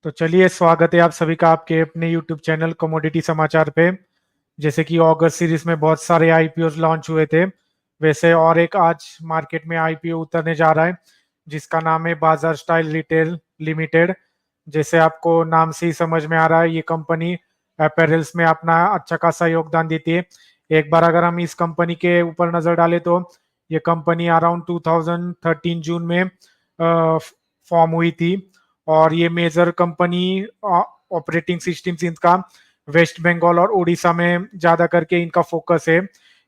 तो चलिए, स्वागत है आप सभी का आपके अपने यूट्यूब चैनल कमोडिटी समाचार पे। जैसे कि अगस्त सीरीज में बहुत सारे आईपीओ लॉन्च हुए थे, वैसे और एक आज मार्केट में आईपीओ उतरने जा रहा है जिसका नाम है बाजार स्टाइल रिटेल लिमिटेड। जैसे आपको नाम से ही समझ में आ रहा है, ये कंपनी अपैरल्स में अपना अच्छा खासा योगदान देती है। एक बार अगर हम इस कंपनी के ऊपर नजर डालें तो ये कंपनी अराउंड 2013 जून में फॉर्म हुई थी। और ये मेजर कंपनी ऑपरेटिंग सिस्टम्स इनका वेस्ट बंगाल और उड़ीसा में ज्यादा करके इनका फोकस है।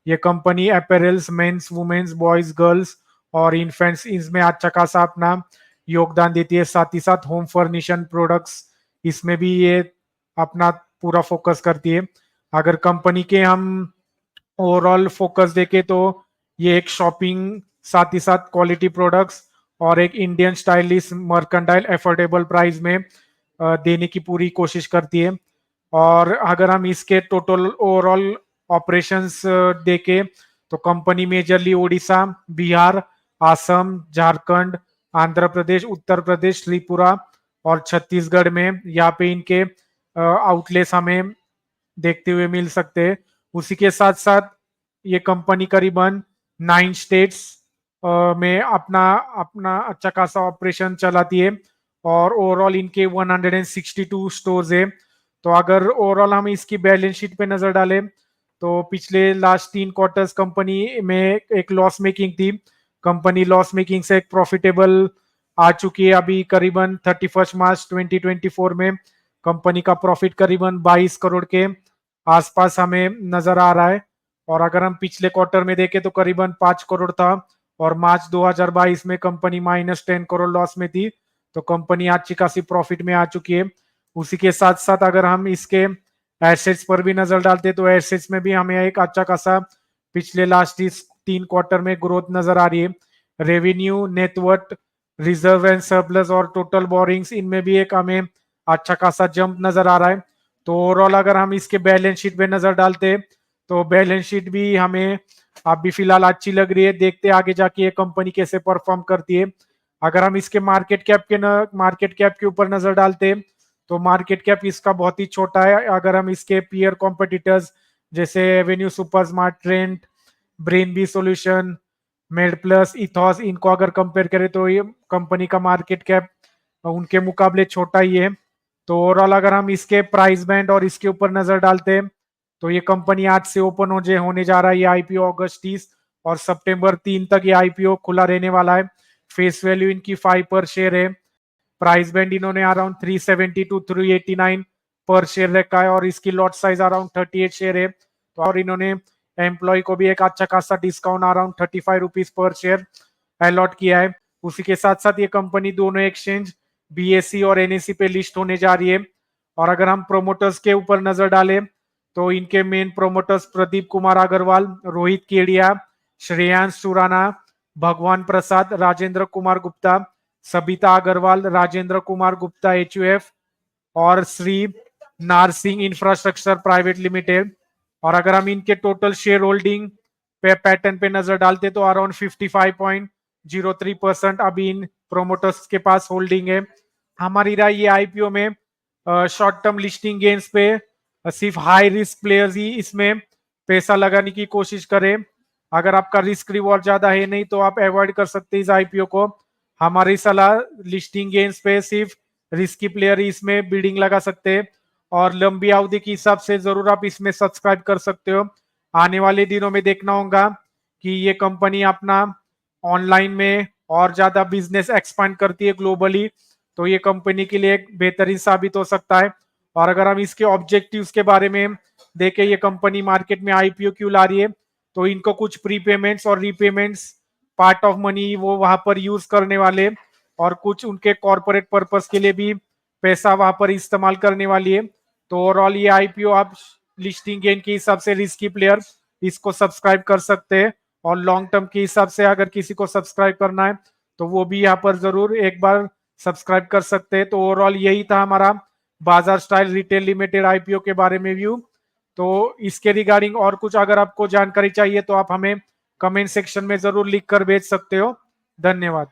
ये company apparels, men's, women's, boys, girls और इन्फेंट्स इसमें अच्छा खासा अपना योगदान देती है। साथ ही साथ होम फर्निशन प्रोडक्ट्स इसमें भी ये अपना पूरा फोकस करती है। अगर कंपनी के हम ओवरऑल फोकस देखें तो ये एक शॉपिंग, साथ ही साथ क्वालिटी प्रोडक्ट्स और एक Indian stylish mercantile affordable price में देने की पूरी कोशिश करती है। और अगर हम इसके टोटल ओवरऑल ऑपरेशंस देखें तो कंपनी मेजरली उड़ीसा, बिहार, असम, झारखंड, आंध्र प्रदेश, उत्तर प्रदेश, त्रिपुरा और छत्तीसगढ़ में यहाँ पे इनके आउटलेट्स हमें देखते हुए मिल सकते हैं। उसी के साथ साथ ये कंपनी करीबन 9 स्टेट्स में अपना अपना अच्छा खासा ऑपरेशन चलाती है और ओवरऑल इनके 162 स्टोर्स है। तो अगर ओवरऑल हम इसकी बैलेंस शीट पे नजर डालें तो पिछले लास्ट 3 क्वार्टर्स कंपनी में एक लॉस मेकिंग थी। कंपनी लॉस मेकिंग से एक प्रॉफिटेबल आ चुकी है। अभी करीबन 31 मार्च 2024 में कंपनी का प्रॉफिट करीबन 22 करोड़ के आसपास हमें नजर आ रहा है। और अगर हम पिछले क्वार्टर में देखें तो करीबन 5 करोड़ था और मार्च 2022 में कंपनी -10 करोड़ लॉस में थी। तो कंपनी अच्छी खासी प्रॉफिट में आ चुकी है। उसी के साथ साथ अगर हम इसके एसेट्स पर भी नजर डालते तो एसेट्स में भी हमें एक अच्छा खासा पिछले लास्ट 3 क्वार्टर में ग्रोथ नजर आ रही है। Revenue, net worth, reserve and surplus और टोटल बोरिंग्स इनमें भी एक हमें अच्छा खासा जंप नजर आ रहा है। तो ओवरऑल अगर हम इसके बैलेंस शीट पे नजर डालते तो बैलेंस शीट भी हमें अभी फिलहाल अच्छी लग रही है। देखते आगे जाके ये कंपनी कैसे परफॉर्म करती है। अगर हम इसके मार्केट कैप के ऊपर नजर डालते तो मार्केट कैप इसका बहुत ही छोटा है। अगर हम इसके पीयर कॉम्पिटिटर्स जैसे Avenue Super Smart, Trend, Brain B Solution, Med Plus, Ethos, इनको अगर कंपेयर करें तो ये कंपनी का मार्केट कैप उनके मुकाबले छोटा ही है। तो ओवरऑल अगर हम इसके प्राइस बैंड और इसके ऊपर नजर डालते हैं तो ये कंपनी आज से ओपन होने जा रहा है। ये आईपीओ अगस्त 30 और सितंबर 3 तक ये आईपीओ खुला रहने वाला है। फेस वैल्यू इनकी 5 पर शेयर है। प्राइस बैंड इन्होंने अराउंड 370 टू 389 पर शेयर रखा है और इसकी लॉट साइज अराउंड 38 शेयर है। तो और इन्होंने एम्प्लॉय को भी एक अच्छा खासा डिस्काउंट अराउंड 35 रुपीज पर शेयर अलॉट किया है। उसी के साथ साथ ये कंपनी दोनों एक्सचेंज बीएससी और एनएससी पे लिस्ट होने जा रही है। और अगर हम प्रोमोटर्स के ऊपर नजर डालें तो इनके मेन प्रोमोटर्स प्रदीप कुमार अग्रवाल, रोहित केडिया, श्रेयांश सुराना, भगवान प्रसाद, राजेंद्र कुमार गुप्ता, सबिता अग्रवाल, राजेंद्र कुमार गुप्ता एचयूएफ और श्री नारसिंह इंफ्रास्ट्रक्चर प्राइवेट लिमिटेड। और अगर हम इनके टोटल शेयर होल्डिंग पे पैटर्न पे नजर डालते तो अराउंड 55.03% अभी इन प्रोमोटर्स के पास होल्डिंग है। हमारी राय ये आईपीओ में शॉर्ट टर्म लिस्टिंग गेन्स पे सिर्फ हाई रिस्क प्लेयर्स ही इसमें पैसा लगाने की कोशिश करें। अगर आपका रिस्क रिवॉर्ड ज्यादा है नहीं तो आप अवॉइड कर सकते हैं इस आईपीओ को। हमारी सलाह, लिस्टिंग गेन्स पे सिर्फ रिस्की प्लेयर ही इसमें बिडिंग लगा सकते हैं और लंबी अवधि के हिसाब से जरूर आप इसमें सब्सक्राइब कर सकते हो। आने वाले दिनों में देखना होगा कि ये कंपनी अपना ऑनलाइन में और ज्यादा बिजनेस एक्सपांड करती है ग्लोबली। तो ये कंपनी के लिए एक बेहतरीन साबित हो सकता है। और अगर हम इसके ऑब्जेक्टिव्स के बारे में देखें, ये कंपनी मार्केट में आईपीओ क्यों ला रही है, तो इनको कुछ प्रीपेमेंट्स और रीपेमेंट्स पार्ट ऑफ मनी वो वहां पर यूज करने वाले और कुछ उनके कॉर्पोरेट पर्पस के लिए भी पैसा वहां पर इस्तेमाल करने वाली है। तो ओवरऑल ये आईपीओ आप लिस्टिंग गेन के हिसाब से रिस्की प्लेयर इसको सब्सक्राइब कर सकते हैं और लॉन्ग टर्म के हिसाब से अगर किसी को सब्सक्राइब करना है तो वो भी यहाँ पर जरूर एक बार सब्सक्राइब कर सकते हैं। तो ओवरऑल यही था हमारा बाजार स्टाइल रिटेल लिमिटेड आईपीओ के बारे में व्यू। तो इसके रिगार्डिंग और कुछ अगर आपको जानकारी चाहिए तो आप हमें कमेंट सेक्शन में जरूर लिख कर भेज सकते हो। धन्यवाद।